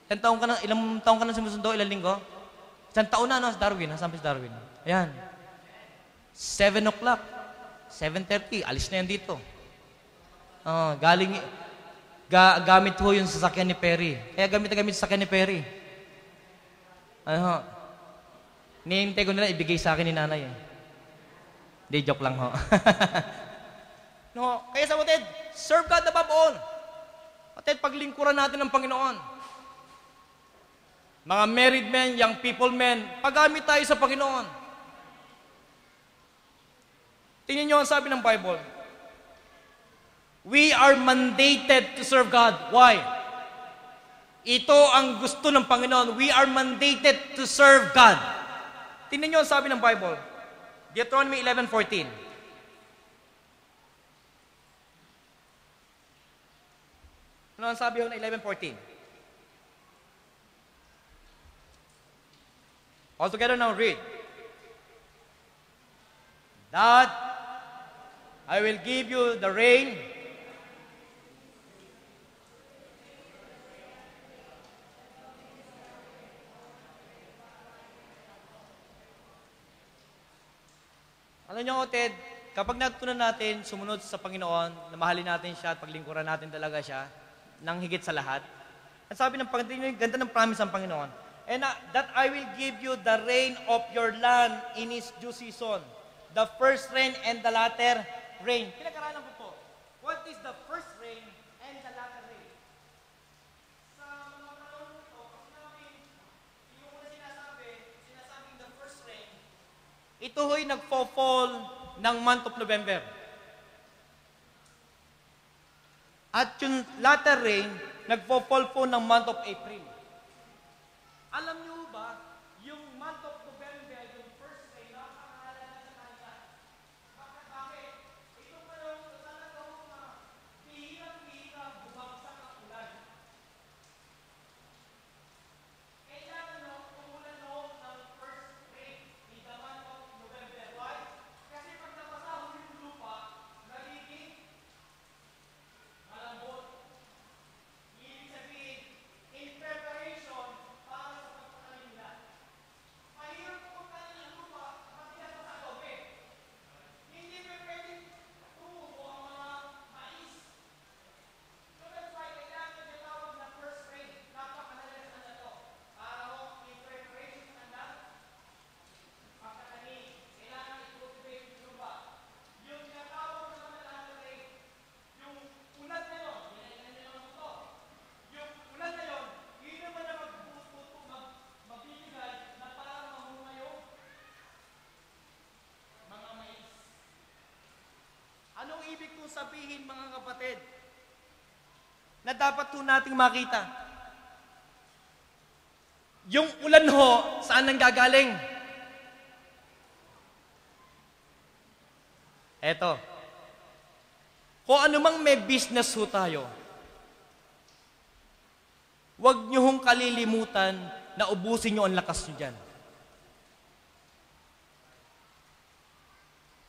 Ilang taong ka na sumusundo? Ilang linggo? Isang taon na, si Darwin. Nasaan si Darwin? Ayan. 7 o'clock. 7:30. Alis na yan dito. Gamit ho yung sasakyan ni Perry. Kaya gamit sa sasakyan ni Perry. Nihintay ko nila, ibigay sa akin ni nanay Hindi, joke lang ho. Kaya sa kapatid, serve God above all. Kapatid, paglingkuran natin ng Panginoon. Mga married men, young people men, paggamit tayo sa Panginoon. Tingnan nyo ang sabi ng Bible. We are mandated to serve God. Why? Ito ang gusto ng Panginoon. We are mandated to serve God. Tingnan nyo ang sabi ng Bible. Deuteronomy 11:14. Ano ang sabi ho na 11:14? All together now, read. That I will give you the rain Alam niyo, Ted, kapag natutunan natin sumunod sa Panginoon, na mahalin natin siya at paglingkuran natin talaga siya, nang higit sa lahat, ang sabi ng Panginoon, ganda ng promise ng Panginoon, and that I will give you the rain of your land in its due season, the first rain and the latter rain. Pinag-aralan ko po, what is the first rain and the latter rain? Sa mga panahon ito, kasi namin, yung una sinasabing the first rain, ito ho'y nagpo-fall ng month of November. At yung latter rain, nagpo-fall po ng month of April. Alam niyo ba, yung month of November, yung first rain, napakahalaga sa kanila. Bakit? Ito pa yung talaga na bihirang-bihira bumagsak ang ulan. Kailangan umulan ng first rain in the month of November. Why? Kasi pag nabasa yung lupa, nagiging malambot. Ibig sabihin, in preparation para sa pagpatanim nila. Mahirap kung tanim ng lupa, matigas pa sa adobe. Hindi pa pwedeng tumubo ang mga mais. So that's why kailangan yung tinatawag na first rain. Napakahalaga sa kanila to. Para ho, in preparation sa kanila, pagkatanim, kailangan i-cultivate yung lupa. Yung tinatawag sa kanila latter rain, yung ulan na yun, naman ito. Yung ulan na yun, yun naman na magbibigay na parang mamunga yung mga mais. Anong ibig kong sabihin, mga kapatid? Na dapat po nating makita. Yung ulan ho, saan nanggagaling? Eto. Kung anumang may business ho tayo, huwag niyo hong kalilimutan na ubusin niyo ang lakas niyo dyan.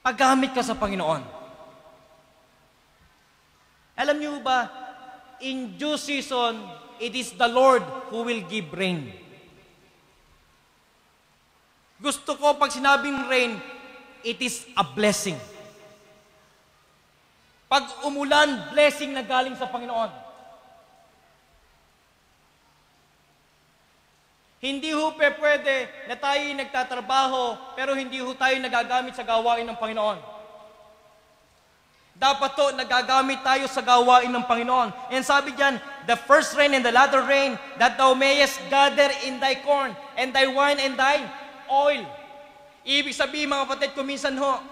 Paggamit ka sa Panginoon. Alam niyo ba, in due season, it is the Lord who will give rain. Gusto ko pag sinabing rain, it is a blessing. Pag umulan, blessing na galing sa Panginoon. Hindi ho pwede na tayo nagtatrabaho, pero hindi ho tayo nagagamit sa gawain ng Panginoon. Dapat to, nagagamit tayo sa gawain ng Panginoon. And sabi diyan, the first rain and the latter rain, that thou mayest gather in thy corn, and thy wine and thy oil. Ibig sabihin, mga kapatid, kuminsan ho,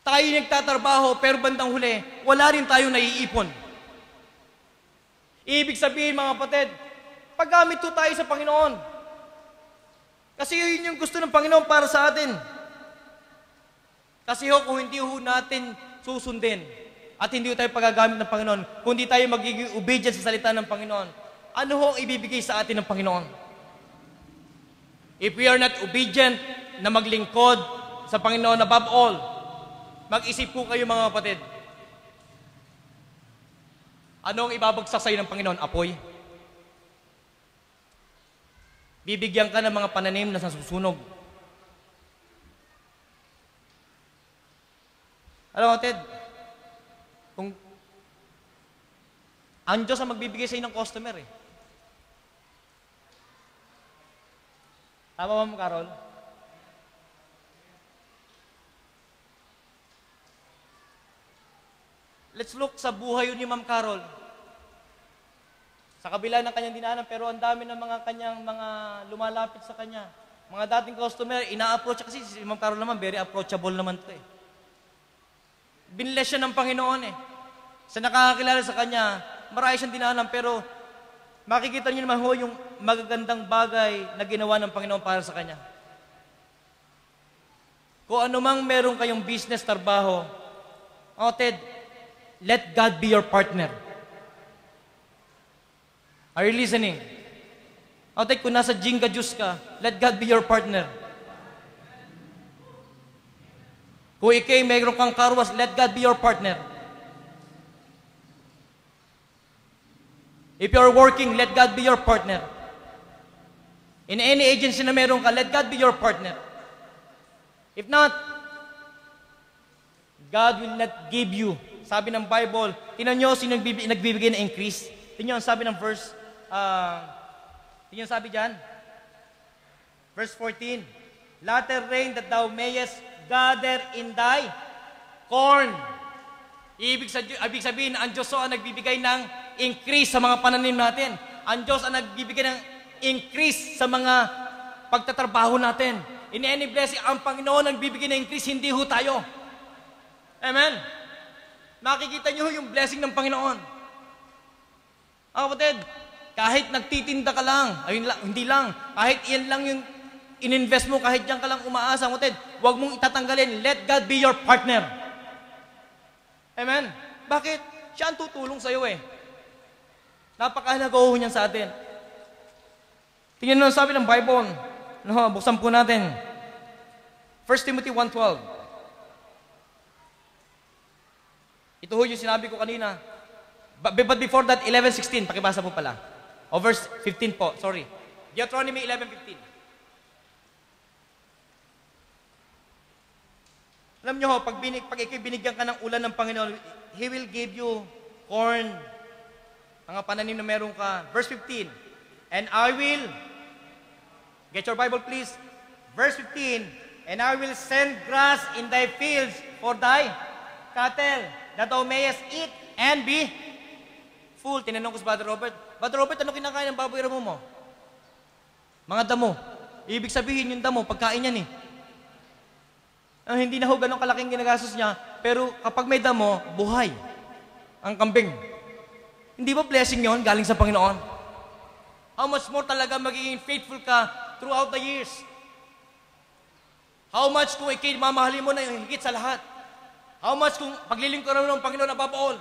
tayo nagtatrabaho, pero bandang huli, wala rin tayong naiipon. Ibig sabihin, mga kapatid, paggamit ho tayo sa Panginoon. Kasi yun yung gusto ng Panginoon para sa atin. Kasi ho, kung hindi ho natin susundin at hindi ho tayo pagagamit ng Panginoon, kung hindi tayo magiging obedient sa salita ng Panginoon, ano ho ang ibibigay sa atin ng Panginoon? If we are not obedient na maglingkod sa Panginoon above all, mag-isip po kayo, mga kapatid. Ano ang ibabagsak sa iyo ng Panginoon? Apoy. Bibigyan ka ng mga pananim na nasusunog. Alam mo, Ted, kung ang Diyos ang magbibigay sa iyo ng customer eh. Tama ba mo, Carol? Let's look sa buhay ni Ma'am Carol. Sa kabila ng kanyang dinaanan, pero ang dami ng mga kanyang mga lumalapit sa kanya. Mga dating customer, ina-approach kasi si Ma'am Carol naman, very approachable naman to eh. Biniless siya ng Panginoon eh. Sa nakakakilala sa kanya, marami siyang dinaanan, pero makikita niyo naman ho yung magagandang bagay na ginawa ng Panginoon para sa kanya. Kung anumang meron kayong business, trabaho, Ted, let God be your partner. Are you listening? Outside, kung nasa Jinga Juice ka, let God be your partner. Kung ikay mayroon kang karwas, let God be your partner. If you're working, let God be your partner. In any agency na meron ka, let God be your partner. If not, God will not give you. Sabi ng Bible, tingnan nyo sino nagbibigay ng increase. Tingnan nyo, sabi ng verse, tingnan nyo sabi dyan, verse 14, latter rain that thou mayest gather in thy corn. Ibig sabihin, ang Diyos ang nagbibigay ng increase sa mga pananim natin. Ang Diyos ang nagbibigay ng increase sa mga pagtatrabaho natin. In any blessing, ang Panginoon ang bibigay ng increase, hindi ho tayo. Amen? Makikita nyo yung blessing ng Panginoon. Kapatid, kahit nagtitinda ka lang, hindi lang, kahit iyan lang yung in-invest mo, kahit diyan ka lang umaasa, kapatid, huwag mong itatanggalin. Let God be your partner. Amen? Bakit? Siya ang tutulong sa'yo eh. Napakahalaga ho niyan sa atin. Tingnan nyo sabi ng Bible. Buksan po natin. 1 Timothy 1:12. Ito ho yung sinabi ko kanina. But before that, 11:16. Pakibasa po pala. O verse 15 po, sorry. Deuteronomy 11:15. Alam nyo ho, pag ikay binigyan ka ng ulan ng Panginoon, He will give you corn. Mga pananim na meron ka. Verse 15. And I will, get your Bible please. Verse 15. And I will send grass in thy fields for thy cattle, that thou mayest eat and be full. Tinanong ko si Brother Robert, Brother Robert, ano kinakain ng baboy ramo mo? Mga damo. Ibig sabihin yung damo, pagkain yan eh. Hindi na ho ganun kalaking ginagastos niya, pero kapag may damo, buhay. Ang kambing. Hindi ba blessing yon galing sa Panginoon? How much more talaga magiging faithful ka throughout the years? How much kung ikay mamahalin mo na yung higit sa lahat? How much kung paglilingkuran mo ng Panginoon above all?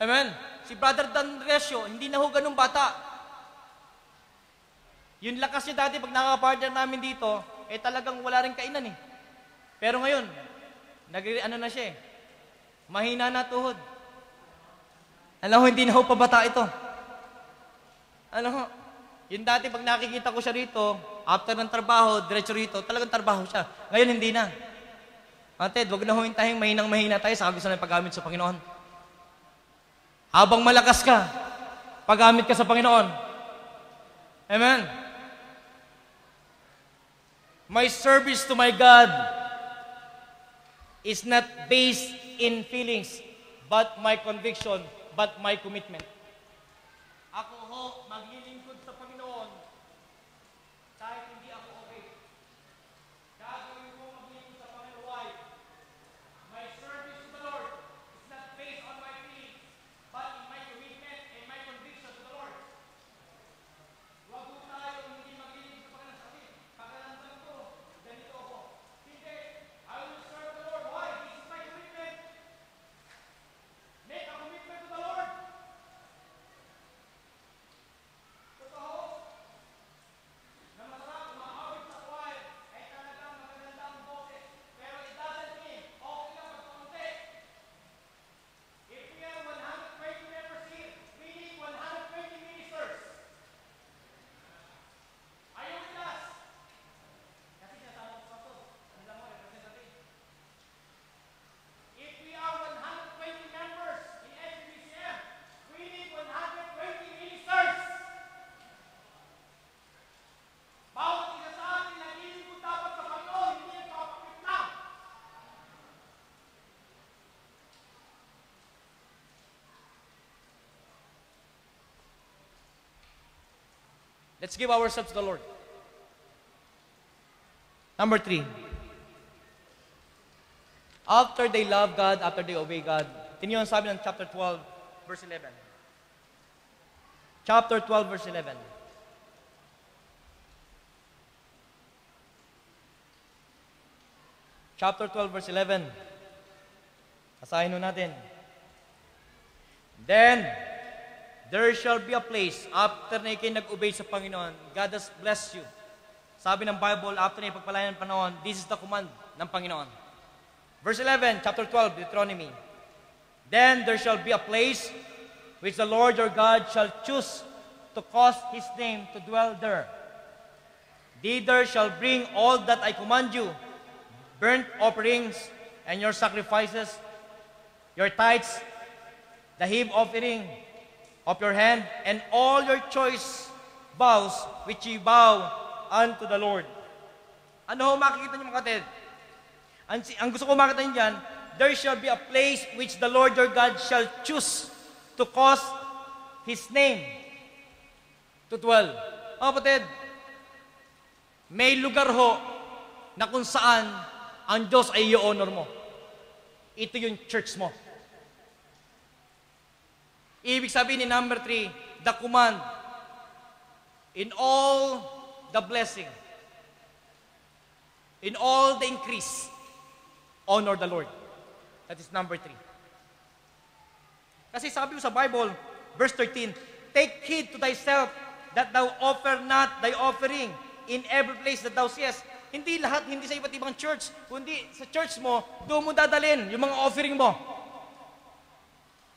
Amen? Si Brother Dan Resio, hindi na ho ganun bata. Yung lakas niya dati pag nakaka-partner namin dito, talagang wala rin kainan eh. Pero ngayon, ano na siya eh. Mahina na tuhod. Alam mo, hindi na ho pabata ito. Ano ho? Yung dati pag nakikita ko siya rito, after ng trabaho, diretso rito, talagang trabaho siya. Ngayon, hindi na. Ate, wag na ho hintahing mahinang-mahina tayo sa gusto na paggamit sa Panginoon. Habang malakas ka, paggamit ka sa Panginoon. Amen? My service to my God is not based in feelings, but my conviction, but my commitment. Ako ho, maglilingkod sa Panginoon kahit hindi ako okay. Gagawin ko maglilingkod sa Panginoon. Why? My service to the Lord is not based on my feelings, but in my commitment and my conviction to the Lord. Huwag po tayo hindi maglilingkod sa Panginoon sa atin. Pagkalantan ko, ganito ako. Hindi. I will serve the Lord. Why? This is my commitment. Make a commitment to the Lord. Totoo. Na masarap, maawit sa choir, ay talagang magaganda ang boses. Pero it doesn't mean, okay lang magkaunti. If we are 120 members here, we need 120 ministers. Are you with us? Kasi sinasama ko pa to. Ano lang mo, representative. If we are 120 members in SBCM, we need 120 ministers. Bawat isa sa atin naglilingkod dapat sa Panginoon, hindi nagpapakit lang. Let's give ourselves to the Lord. Number 3. After they love God, after they obey God, tingnan yung sabi ng chapter 12, verse 11. Chapter 12, verse 11. Chapter 12, verse 11. Asahin nun natin. Then, there shall be a place after na ikay nag-obey sa Panginoon. God has blessed you. Sabi ng Bible, after na ipagpalayan ng panahon, this is the command ng Panginoon. Verse 11, chapter 12, Deuteronomy. Then there shall be a place which the Lord your God shall choose to cause His name to dwell there. Thither shall bring all that I command you, burnt offerings and your sacrifices, your tithes, the heave offering of your hand, and all your choice vows which ye vow unto the Lord. Ano ho makikita niyo mga kapatid? Ang gusto ko makita niyo dyan, there shall be a place which the Lord your God shall choose to cause His name to dwell. Mga kapatid, may lugar ho na kung saan ang Diyos ay i-honor mo. Ito yung church mo. Ibig sabihin ni number 3, the command, in all the blessing, in all the increase, honor the Lord. That is number 3. Kasi sabi ko sa Bible, verse 13, take heed to thyself that thou offer not thy offering in every place that thou seest. Hindi lahat, hindi sa iba't ibang church, kundi sa church mo, doon mo dadalhin yung mga offering mo.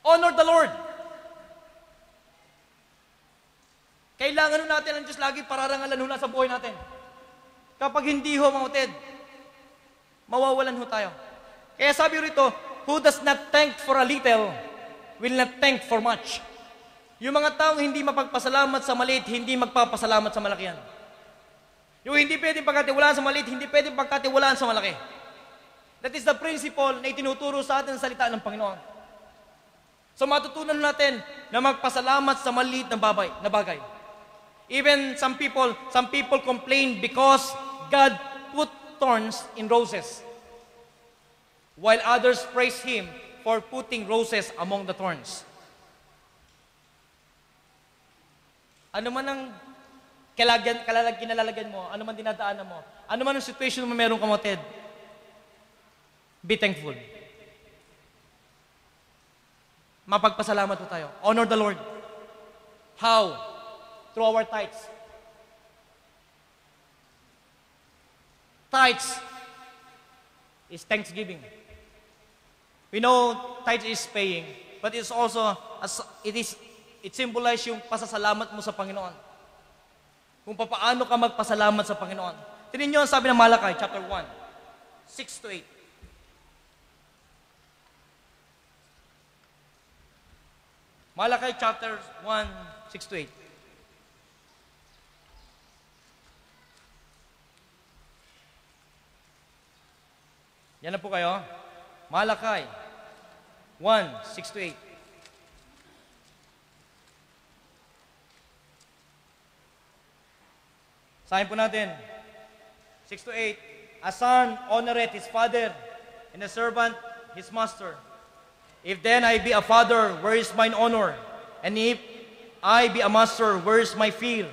Honor the Lord. Kailangan natin ang Diyos lagi pararangalan sa buhay natin. Kapag hindi ho, mga kapatid, mawawalan ho tayo. Kaya sabi rito, who does not thank for a little, will not thank for much. Yung mga taong hindi mapagpasalamat sa maliit, hindi magpapasalamat sa malakihan. Yung hindi pwedeng pagkatiwalaan sa maliit, hindi pwedeng pagkatiwalaan sa malaki. That is the principle na itinuturo sa atin sa salita ng Panginoon. So matutunan natin na magpasalamat sa maliit na bagay. Even some people complain because God put thorns in roses, while others praise Him for putting roses among the thorns. Ano man ang kinalalagyan mo, ano man dinadaanan mo, ano man ang situation mo meron kang kapatid, be thankful. Mapagpasalamat po tayo. Honor the Lord. How? Through our tithes. Tithes is thanksgiving. We know tithes is paying, but it's also, it symbolizes yung pasasalamat mo sa Panginoon. Kung paano ka magpasalamat sa Panginoon. Tingnan niyo ang sabi ng Malakay, chapter 1, 6 to 8. Malakay chapter 1, 6 to 8. Yan na po kayo. Malakay 1, 6 to 8. Sahin po natin. 6 to 8. A son honoreth his father, and a servant his master. If then I be a father, where is mine honor? And if I be a master, where is my fear?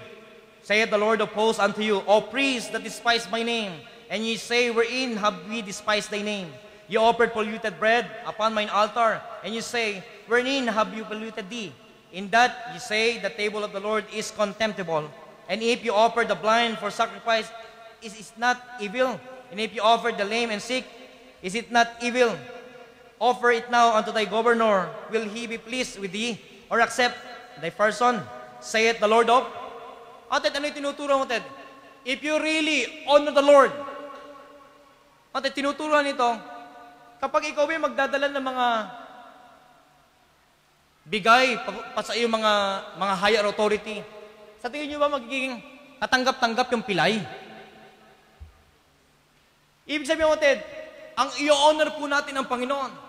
Saith the Lord of hosts unto you, O priests that despise my name, and ye say, wherein have we despised thy name? Ye offered polluted bread upon mine altar, and ye say, wherein have you polluted thee? In that ye say, the table of the Lord is contemptible. And if you offer the blind for sacrifice, is it not evil? And if you offer the lame and sick, is it not evil? Offer it now unto thy governor. Will he be pleased with thee? Or accept thy person? Saith the Lord of. Atet, ano yung tinuturo mo, Ted? If you really honor the Lord, atet, tinuturo nito, kapag ikaw ay magdadala ng mga bigay pa sa iyong mga higher authority, sa tingin nyo ba magiging katanggap-tanggap yung pilay? Ibig sabihin mo, Ted, ang i-honor po natin ang Panginoon.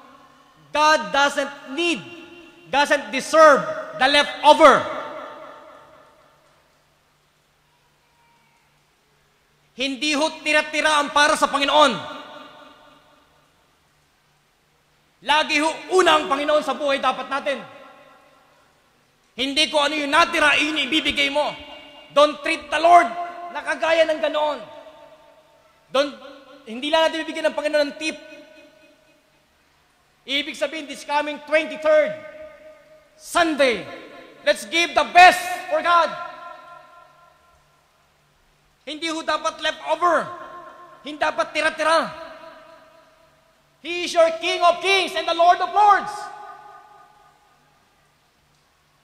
God doesn't deserve the leftover. Hindi ho tira-tira ang para sa Panginoon. Lagi ho una ang Panginoon sa buhay dapat natin. Hindi ko ano yung natira, yun ibibigay mo. Don't treat the Lord na kagaya ng ganoon. Hindi lang natin bibigyan ng Panginoon ng tip. Ibig sabihin, this coming 23rd Sunday, Let's give the best for God. Hindi ho dapat leftover. Hindi dapat tira-tira. He is your King of Kings and the Lord of Lords.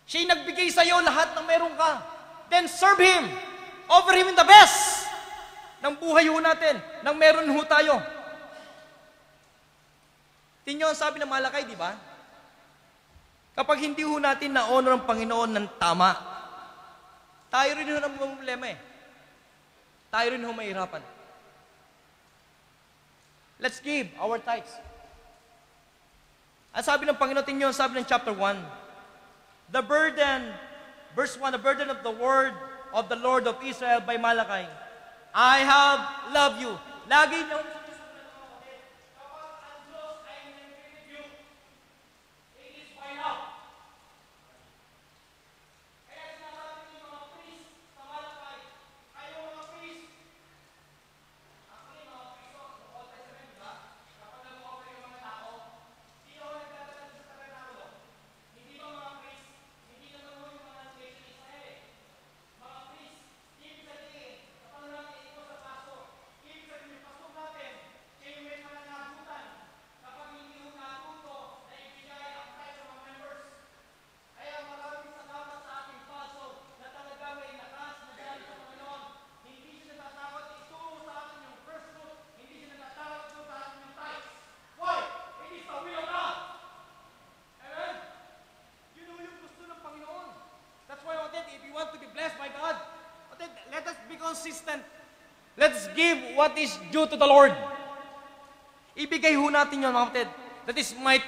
Siya'y nagbigay sa iyo lahat ng meron ka. Then serve Him. Offer Him the best ng buhay ho natin, ng meron ho tayo. Tingnan ang sabi ng Malakay, di ba? Kapag hindi ho natin na-honor ang Panginoon ng tama, tayo rin ho ng problema eh. Tayo rin ho mahirapan. Let's give our tithes. Ang sabi ng Panginoon, tingnan ang sabi ng chapter 1, the burden, verse 1, the burden of the word of the Lord of Israel by Malakay. I have loved you. Lagi niyo consistent. Let's give what is due to the Lord. Ibigay ho natin yun, mga kapatid. That is my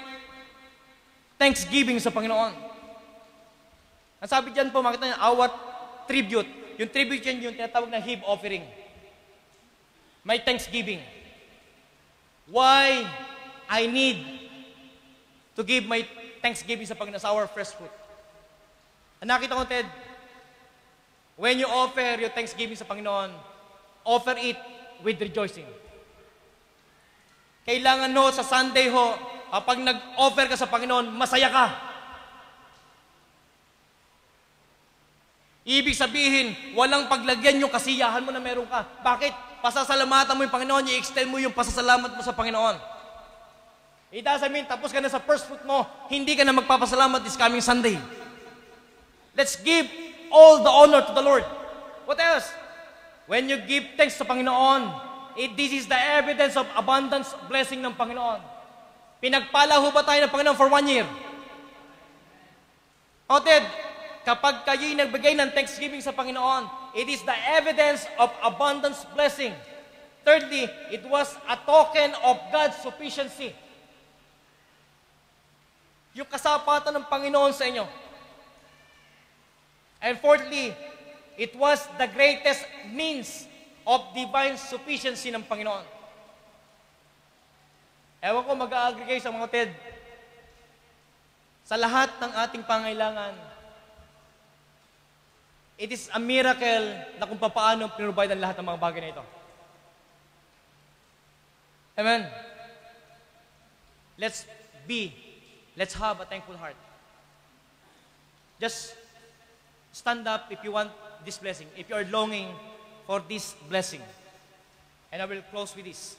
thanksgiving sa Panginoon. Ang sabi dyan po, makita niyo, our tribute. Yung tribute yan, yung tinatawag na heave offering. My thanksgiving. Why I need to give my thanksgiving sa Panginoon, sa our first fruit. Ang nakita ko, Ted, when you offer your thanksgiving sa Panginoon, offer it with rejoicing. Kailangan ho, sa Sunday ho, pag nag-offer ka sa Panginoon, masaya ka. Ibig sabihin, walang paglagyan yung kasiyahan mo na meron ka. Bakit? Pasasalamatan mo yung Panginoon, i-extend mo yung pasasalamat mo sa Panginoon. It doesn't mean, tapos ka na sa first fruit mo, hindi ka na magpapasalamat this coming Sunday. Let's give all the honor to the Lord. What else? When you give thanks sa Panginoon, this is the evidence of abundance blessing ng Panginoon. Pinagpala ho ba tayo ng Panginoon for 1 year? O Ted, kapag kayo'y nagbigay ng thanksgiving sa Panginoon, it is the evidence of abundance blessing. Thirdly, it was a token of God's sufficiency. Yung kasapatan ng Panginoon sa inyo. And fourthly, it was the greatest means of divine sufficiency ng Panginoon. Ewan ko, mag-a-agree kayo sa mga Ted. Sa lahat ng ating pangailangan, it is a miracle na kung paano pinrovide ang lahat ng mga bagay na ito. Amen? Let's have a thankful heart. Just stand up if you want this blessing, if you are longing for this blessing. And I will close with this.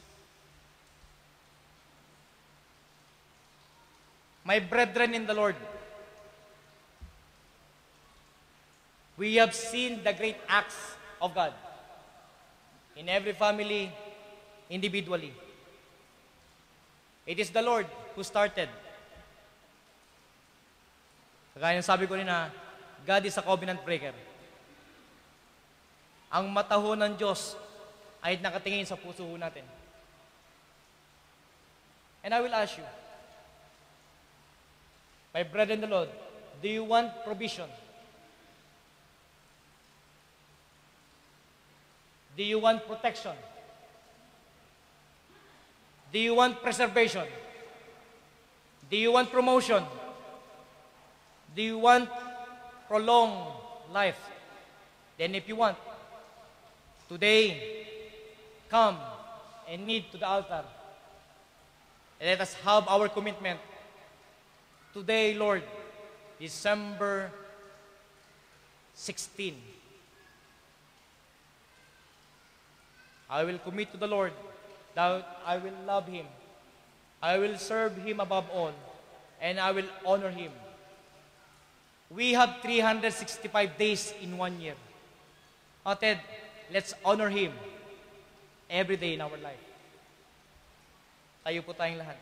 My brethren in the Lord, we have seen the great acts of God in every family, individually. It is the Lord who started. Kagaya ng sabi ko rin na, God is a covenant breaker. Ang mata ho ng Diyos ay nakatingin sa puso ho natin. And I will ask you, my brethren in the Lord, do you want provision? Do you want protection? Do you want preservation? Do you want promotion? Do you want prolonged life? Then if you want, today, come and kneel to the altar. And let us have our commitment. Today, Lord, December 16. I will commit to the Lord that I will love Him. I will serve Him above all, and I will honor Him. We have 365 days in 1 year. Ted, let's honor Him every day in our life. Tayo po tayong lahat.